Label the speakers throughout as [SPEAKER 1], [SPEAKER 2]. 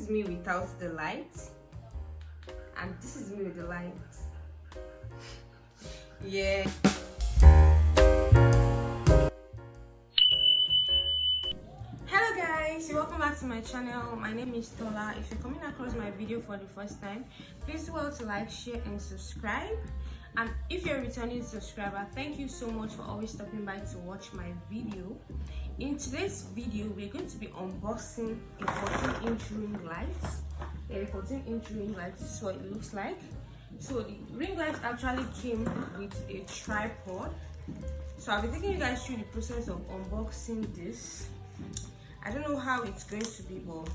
[SPEAKER 1] is me without the light, and this is me with the light. Yeah. Hello guys, welcome back to my channel. My name is Tola. If you're coming across my video for the first time, please do well to like, share and subscribe. And if you're a returning subscriber, thank you so much for always stopping by to watch my video. In today's video, we're going to be unboxing a 14-inch ring light. A 14-inch ring light, this is what it looks like. So the ring light actually came with a tripod. So I'll be taking you guys through the process of unboxing this. I don't know how it's going to be, but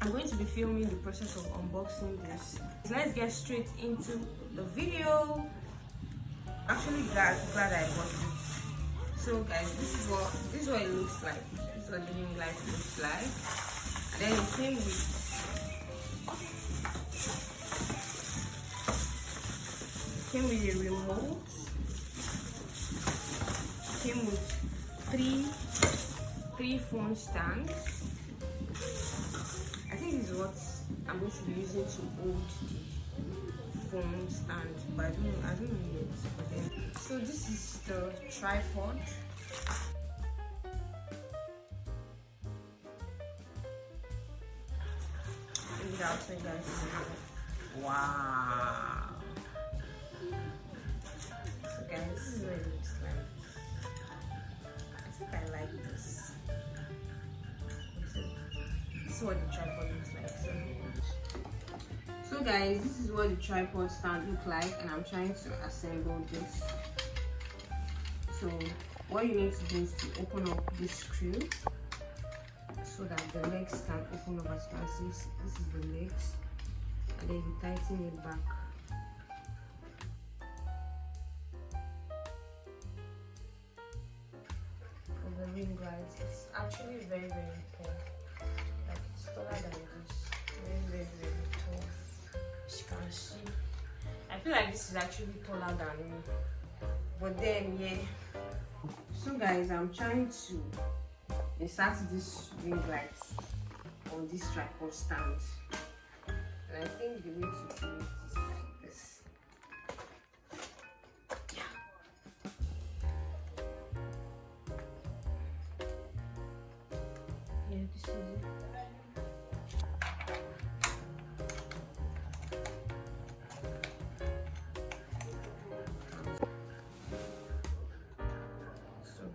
[SPEAKER 1] I'm going to be filming the process of unboxing this. Let's get straight into the video. Actually, glad I bought it. So guys, this is what it looks like. This is what the ring light looks like. And then it came with a remote. It came with three phone stands. I think this is what I'm going to be using to hold the phone stand, but I don't know yet. So this is the tripod. Bring it out so you guys see. Wow. So guys, this is what it looks like. I think I like this. This is what the tripod looks like. So guys, this is what the tripod stand looks like, and I'm trying to assemble this. So what you need to do is to open up this screw so that the legs can open up. As you can see, this is the legs, and then you tighten it back. For the ring light, it's actually very tall. Like it's taller than this. Very tall. As you can see, I feel like this is actually taller than me. But then yeah. So guys, I'm trying to insert this ring light on this tripod stand, and I think the way to do it is like this. Yeah. Yeah, this is it.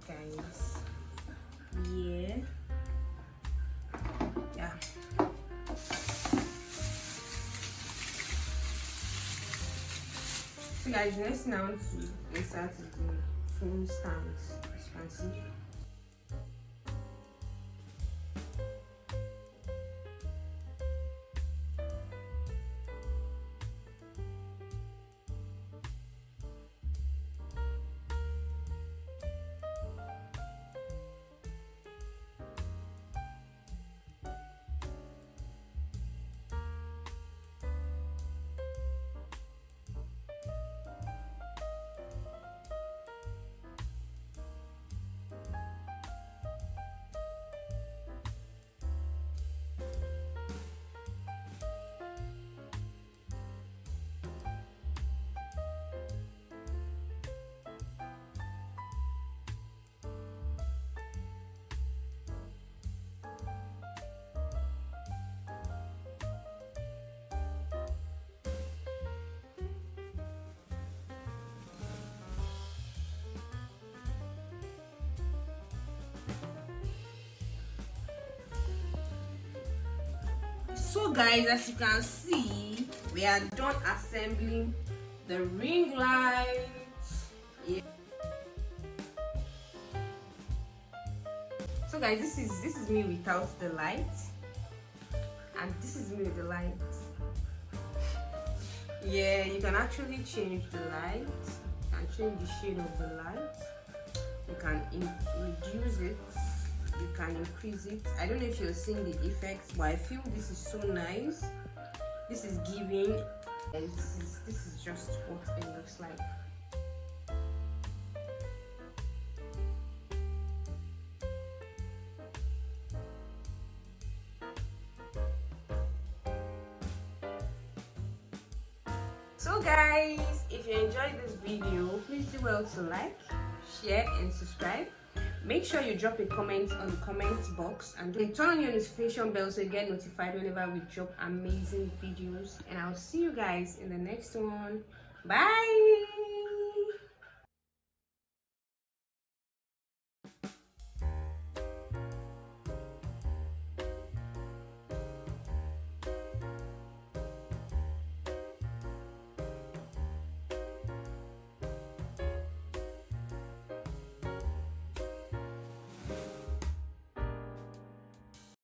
[SPEAKER 1] Guys, yeah. So guys, next now to insert the phone stands, as you can see. So guys, as you can see, we are done assembling the ring light. Yeah. So guys, this is me without the light, and this is me with the light. Yeah, you can actually change the light. You can change the shade of the light. You can reduce it. You can increase it. I don't know if you're seeing the effects, but I feel this is so nice. This is giving, and this is just what it looks like. guys, if you enjoyed this video, please do well to like, share and subscribe. Make sure you drop a comment on the comment box and then turn on your notification bell so you get notified whenever we drop amazing videos. And I'll see you guys in the next one. Bye.